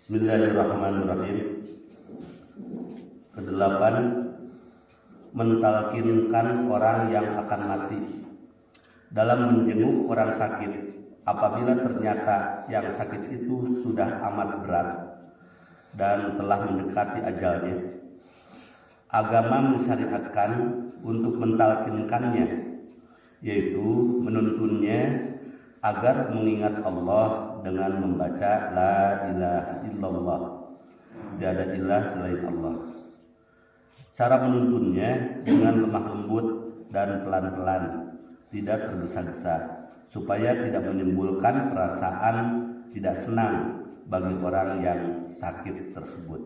Bismillahirrahmanirrahim. Kedelapan, mentalkinkan orang yang akan mati. Dalam menjenguk orang sakit, apabila ternyata yang sakit itu sudah amat berat dan telah mendekati ajalnya, agama mensyariatkan untuk mentalkinkannya, yaitu menuntunnya agar mengingat Allah dengan membaca la ilaha illallah, tiada ilah selain Allah. Cara menuntunnya dengan lemah lembut dan pelan-pelan, tidak tergesa-gesa, supaya tidak menimbulkan perasaan tidak senang bagi orang yang sakit tersebut.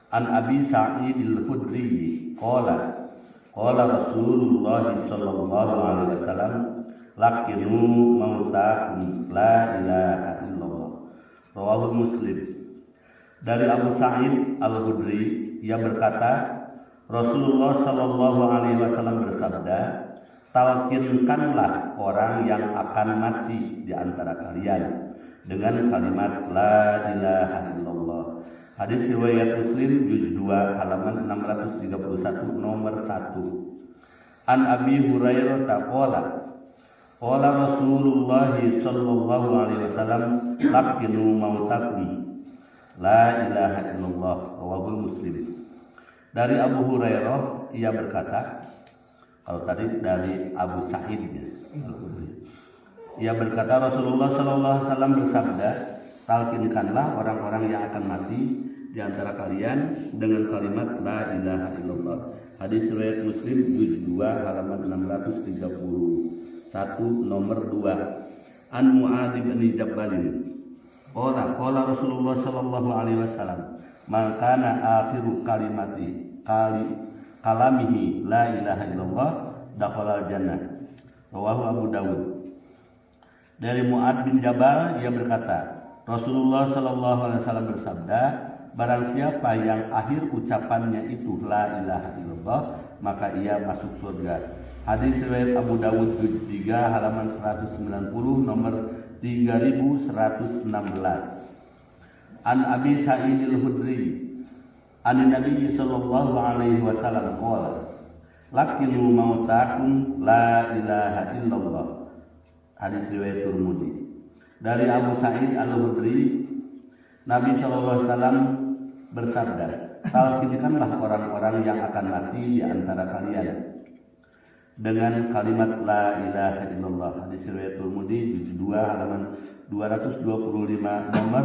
An Abi Sa'id al-Khudri qala Rasulullah sallallahu alaihi wasallam, lakinu mautakum la ilaha illallah, rawahu Muslim. Dari Abu Sa'id al-Khudri, ia berkata, Rasulullah sallallahu alaihi wasallam bersabda, talkinkanlah orang yang akan mati di antara kalian dengan kalimat la ilaha illallah. Hadis riwayat Muslim juz 2 halaman 631 nomor 1. An Abi Hurairah qala Rasulullah sallallahu alaihi wasallam, lakinu mautakum la ilaha illallah, rawahu Muslim. Dari Abu Hurairah, ia berkata, kalau tadi dari Abu Sa'id ya, ia berkata, Rasulullah sallallahu alaihi wasallam bersabda, talkinkanlah orang-orang yang akan mati di antara kalian dengan kalimat la ilaha illallah. Hadis riwayat Muslim juz 2 halaman 631 nomor 2. An Mu'adz bin Jabalin qala Rasulullah sallallahu alaihi wasallam, man kana akhiru kalamihi la ilaha illallah dakhala jannah, rawahu Abu Dawud. Dari Mu'adz bin Jabal, ia berkata, Rasulullah sallallahu alaihi wasallam bersabda, barang siapa yang akhir ucapannya itu la ilaha illallah, maka ia masuk surga. Hadis riwayat Abu Dawud juz 3 halaman 190 nomor 3116. An Abi Sa'id al-Khudri an Nabi sallallahu alaihi wasallam qala, lakinu mautakum la ilaha illallah. Hadis riwayat Tirmidzi. Dari Abu Sa'id al-Khudri, Nabi sallallahu alaihi wasallam bersabda, talkinkanlah orang-orang yang akan mati di antara kalian dengan kalimat la ilaha illallah. Hadis riwayat Tirmidzi juz 2 halaman 225 nomor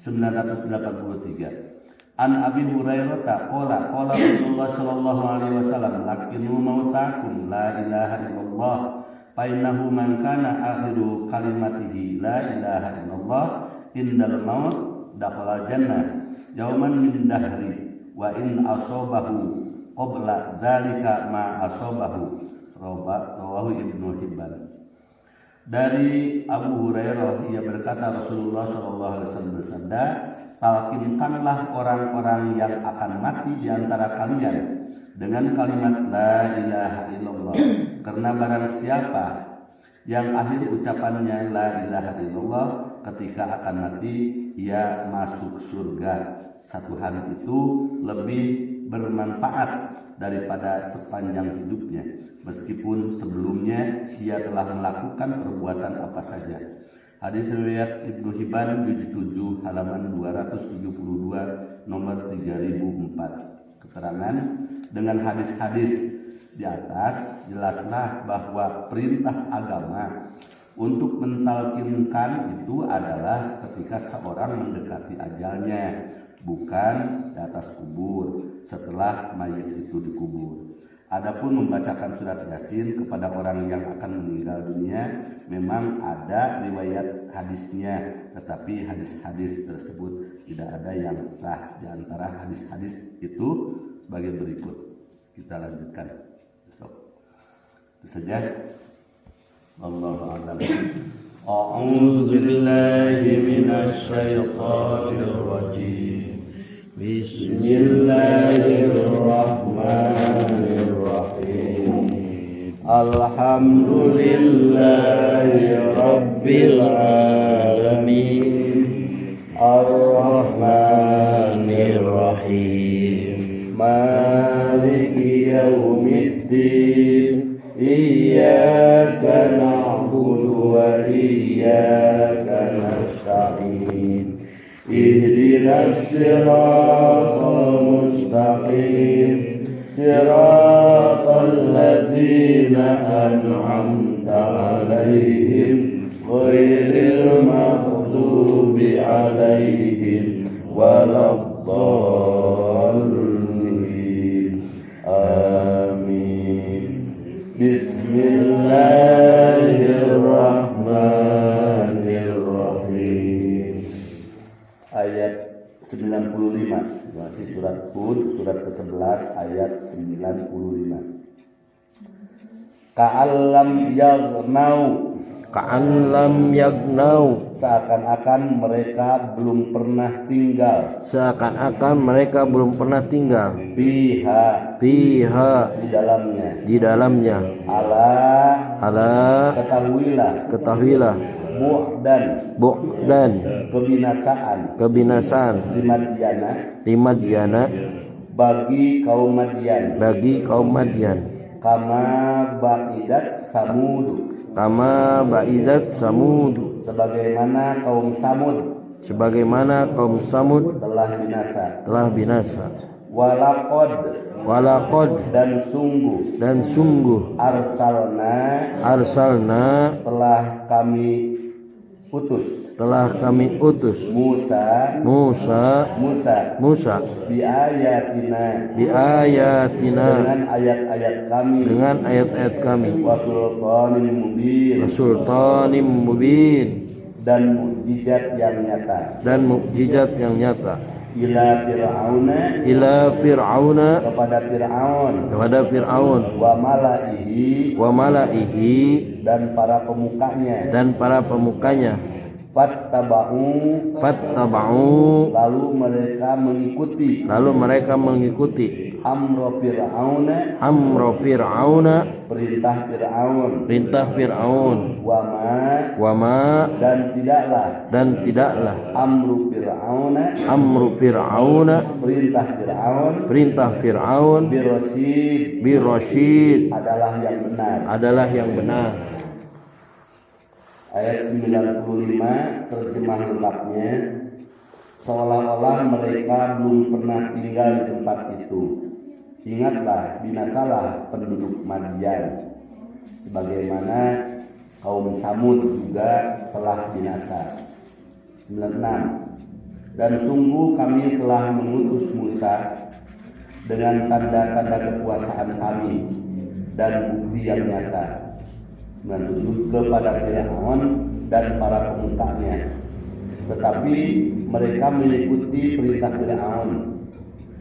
983. An Abi Hurairah qala Rasulullah sallallahu alaihi wasallam, lakinu mautakum la ilaha illallah, fa innahu man kana akhiru kalimatihi la ilaha illallah indal maut dakhala jannah yauman min dahri wa in asabahu qabla dzalika ma asabahu, rawahu Ibnu Hibban. Dari Abu Hurairah, ia berkata, Rasulullah sallallahu alaihi wasallam bersabda, talkinkanlah orang-orang yang akan mati di antara kalian dengan kalimat la ilaha illallah, karena barang siapa yang akhir ucapannya la ilaha illallah ketika akan mati, ia masuk surga. Satu hari itu lebih bermanfaat daripada sepanjang hidupnya, meskipun sebelumnya ia telah melakukan perbuatan apa saja. Hadis riwayat Ibnu Hibban juz 7 halaman 272 nomor 3004. Keterangan dengan hadis-hadis di atas jelaslah bahwa perintah agama untuk mentalkinkan itu adalah ketika seorang mendekati ajalnya, bukan di atas kubur setelah mayat itu dikubur. Adapun membacakan surat Yasin kepada orang yang akan meninggal dunia, memang ada riwayat hadisnya, tetapi hadis-hadis tersebut tidak ada yang sah. Di antara hadis-hadis itu sebagai berikut. Kita lanjutkan besok. Itu saja. Wallahu a'lam. A'udzu billahi minasy syaithanir rajim. Bismillahirrahmanirrahim. Alhamdulillahi rabbil alamin. iyyaka nasta'in ihdinas siratal mustaqim siratal ladzina an'amta 'alaihim ghairil maghdubi 'alaihim waladdallin. Amin. Bismillahirrahmanirrahim. Ayat 95 masih surat Hud, surat ke-11 ayat 95. Ka'allam yagnau seakan-akan mereka belum pernah tinggal fiha di dalamnya ala ketahuilah bu'dan kebinasaan di Madyana bagi kaum Madyan kama ba'idat samud sebagaimana kaum Samud telah binasa walaqad dan sungguh arsalna telah kami utus Musa biayatina dengan ayat-ayat kami wasultanim mubin dan mukjizat yang nyata ila fir'auna kepada Fir'aun wa malaihi dan para pemukanya fattaba'u lalu mereka mengikuti amro fir'auna perintah Fir'aun wama dan tidaklah amru fir'auna perintah Fir'aun birasyid adalah yang benar. Ayat 95 terjemah lengkapnya, seolah-olah mereka belum pernah tinggal di tempat itu. Ingatlah, binasalah penduduk Madyan, sebagaimana kaum Samud juga telah binasa. 96. Dan sungguh kami telah mengutus Musa dengan tanda-tanda kekuasaan kami dan bukti yang nyata kepada Fir'aun dan para pemukanya, tetapi mereka mengikuti perintah Fir'aun,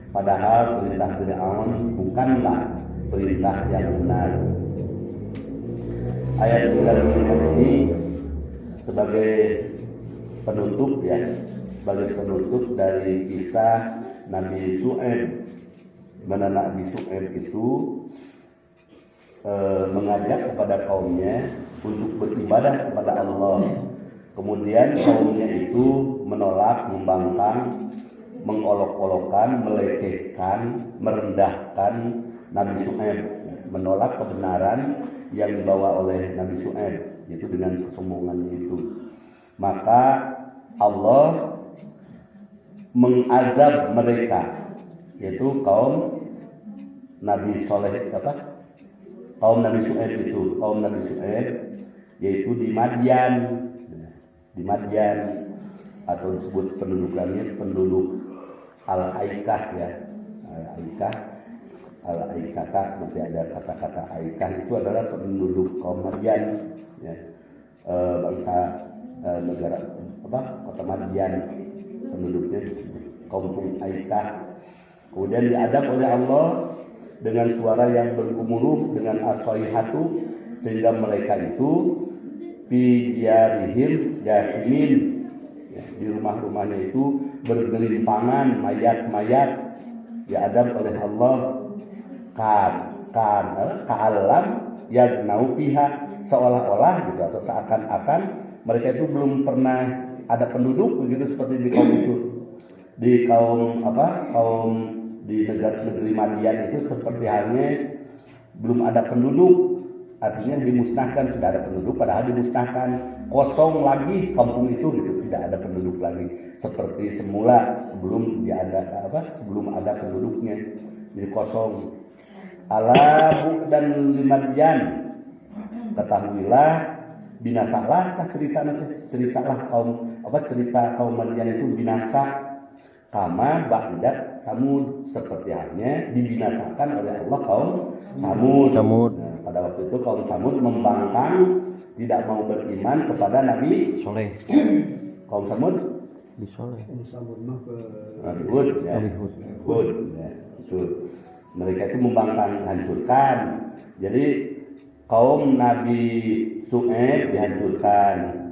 padahal perintah Fir'aun bukanlah perintah yang benar. Ayat 95 ini sebagai penutup dari kisah Nabi Syu'aib, mana Nabi Syu'aib itu mengajak kepada kaumnya untuk beribadah kepada Allah. Kemudian kaumnya itu menolak, membangkang, mengolok-olokkan, melecehkan, merendahkan Nabi Syu'aib, menolak kebenaran yang dibawa oleh Nabi Syu'aib, yaitu dengan kesombongannya itu. Maka Allah mengazab mereka, yaitu kaum Nabi Syu'aib yaitu di Madyan atau disebut pendudukannya penduduk Al-Aikah ya. Al-Aikah nanti ada kata-kata Aikah itu adalah penduduk kaum Madyan ya. Bangsa negara kota Madyan, penduduknya kampung Aikah. Kemudian diadab oleh Allah dengan suara yang bergemuruh, dengan as-sayhatu, sehingga mereka itu biyarihim yasmin ya, di rumah-rumahnya itu bergelimpangan mayat-mayat, diadab oleh Allah. Ka'alam yagnau piha, seolah-olah gitu atau seakan-akan mereka itu belum pernah ada penduduk begitu, seperti di kaum itu, di kaum di negeri Madian itu seperti halnya belum ada penduduk, artinya dimusnahkan, sudah ada penduduk padahal dimusnahkan, kosong lagi kampung itu gitu, tidak ada penduduk lagi seperti semula sebelum ada penduduknya, jadi kosong. Ala bu'dan limadyan, ketahuilah binasalah ceritalah cerita kaum Madian itu binasa kama ba'idat Samud, seperti halnya dibinasakan oleh Allah kaum Samud. Nah, pada waktu itu kaum Samud membangkang, tidak mau beriman kepada Nabi Soleh. Kaum Samud di Soleh. Kaum Samud mah ke Hud ya. Hud ya. Itu. Mereka itu membangkang, hancurkan. Jadi kaum Nabi Su'aib dihancurkan,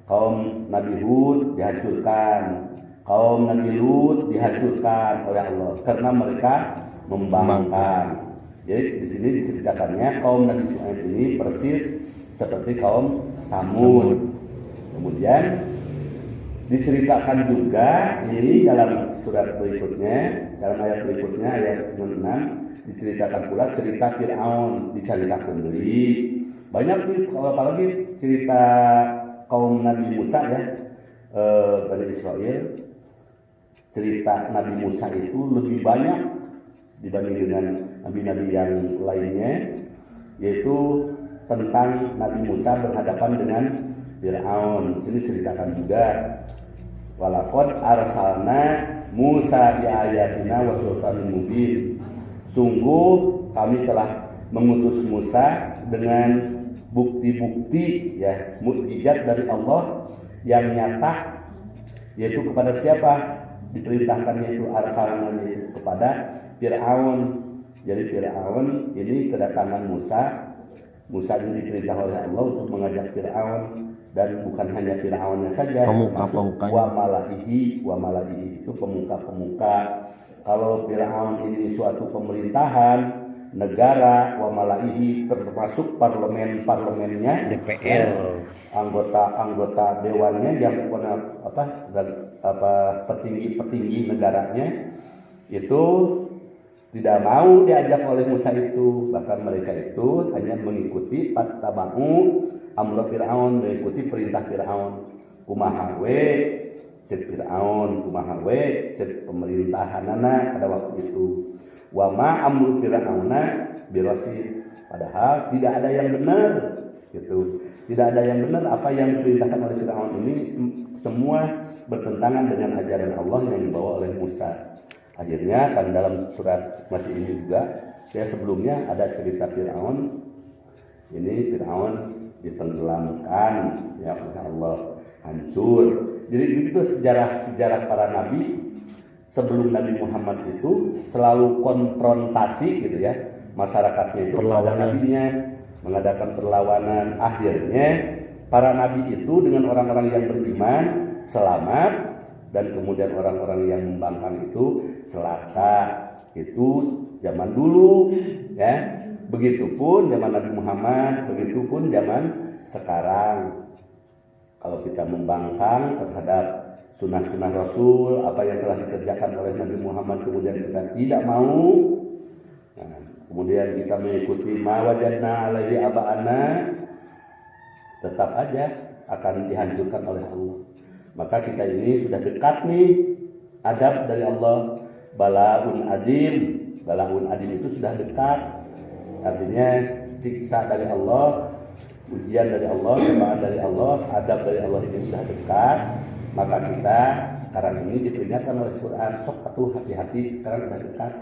kaum Nabi Hud dihancurkan, kaum Nabi Lut dihancurkan oleh Allah karena mereka membangkang. Jadi di sini diceritakannya kaum Nabi Shu'aib ini persis seperti kaum Samud. Kemudian diceritakan juga ini dalam surat berikutnya, dalam ayat berikutnya ayat 96 diceritakan pula cerita Fir'aun, diceritakan deui. Banyak nih, apalagi cerita kaum Nabi Musa ya, Bani Israel. Cerita Nabi Musa itu lebih banyak dibanding dengan nabi-nabi yang lainnya, yaitu tentang Nabi Musa berhadapan dengan Fir'aun. Di sini ceritakan juga walaqad arsalna Musa bi ayatina wa sultanin mubin. Sungguh kami telah mengutus Musa dengan bukti-bukti ya, mukjizat dari Allah yang nyata, yaitu kepada siapa? Diperintahkannya itu arsalna itu kepada Fir'aun. Jadi Fir'aun ini kedatangan Musa. Musa ini diperintah oleh Allah untuk mengajak Fir'aun, dan bukan hanya Fir'aunnya saja, wa malaihi itu pemuka-pemuka. Kalau Fir'aun ini suatu pemerintahan negara, wa malaihi termasuk parlemennya, DPR, anggota dewannya yang petinggi negaranya itu tidak mau diajak oleh Musa itu. Bahkan mereka itu hanya mengikuti pattaba'u amra Fir'aun, mengikuti perintah Fir'aun. Kumaha we cek Fir'aun, kumaha we cek pemerintahanana pada waktu itu. Wa ma amru Fir'auna birasid, padahal tidak ada yang benar gitu. Tidak ada yang benar, apa yang diperintahkan oleh Fir'aun ini semua bertentangan dengan ajaran Allah yang dibawa oleh Musa. Akhirnya kan dalam surat masih ini juga, saya sebelumnya ada cerita Fir'aun. Ini Fir'aun ditenggelamkan ya oleh Allah, hancur. Jadi begitu sejarah para nabi sebelum Nabi Muhammad itu selalu konfrontasi gitu ya, masyarakatnya itu kepada nabinya, mengadakan perlawanan. Akhirnya para nabi itu dengan orang-orang yang beriman selamat, dan kemudian orang-orang yang membangkang itu celaka. Itu zaman dulu ya. Begitupun zaman Nabi Muhammad, begitupun zaman sekarang. Kalau kita membangkang terhadap sunnah-sunnah Rasul, apa yang telah dikerjakan oleh Nabi Muhammad, kemudian kita tidak mau, nah, kemudian kita mengikuti ma wajadna alaihi aba'ana, tetap aja akan dihancurkan oleh Allah. Maka kita ini sudah dekat nih adab dari Allah, balaun adim itu sudah dekat. Artinya siksa dari Allah, ujian dari Allah, cobaan dari Allah, adab dari Allah ini sudah dekat. Maka kita sekarang ini diperingatkan oleh Quran, sok atuh hati-hati, sekarang sudah dekat.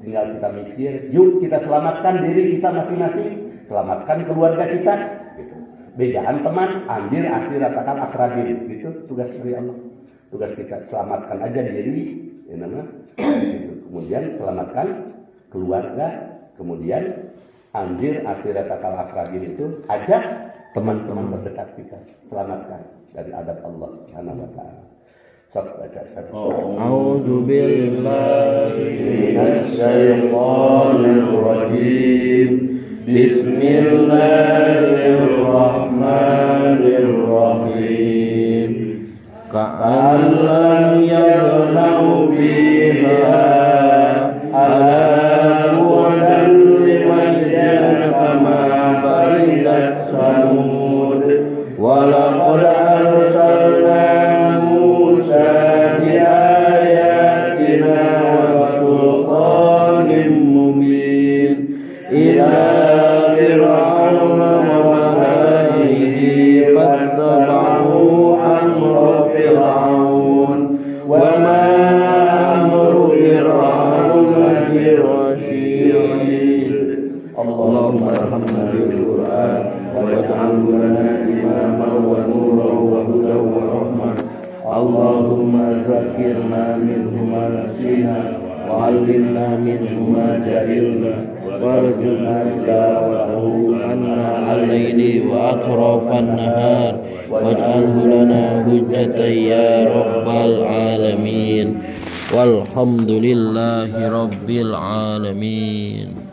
Tinggal kita mikir, yuk kita selamatkan diri kita masing-masing, selamatkan keluarga kita gitu. Bejaan teman, anjir, asir, ratakan, akrabin, gitu tugas dari Allah. Tugas kita selamatkan aja diri, ya gitu. Kemudian selamatkan keluarga, kemudian anjir, asir, ratakan, akrabin itu ajak teman-teman terdekat kita, selamatkan dari adab Allah Subhanahu wa taala. Sok baca satu. A'udzu billahi minasy syaithanir rajim. Bismillahirrahmanirrahim. Ka'allam yaghnaw fiha ala bu'dan liman jana kama bari ولقد أرسلنا موسى بآياتنا وسلطان مبين إلى فرعون وملئه فاتبعوا أمر فرعون وما أمر فرعون برشيد اللهم ارحمنا بالقرآن واجعله لنا إماما ونورا وهدى ورحمة اللهم ذكرنا منه ما نسينا وعلمنا منه ما جهلنا وارزقنا تلاوته عنا الليل وأطراف النهار واجعله لنا حجة يا رب العالمين والحمد لله رب العالمين.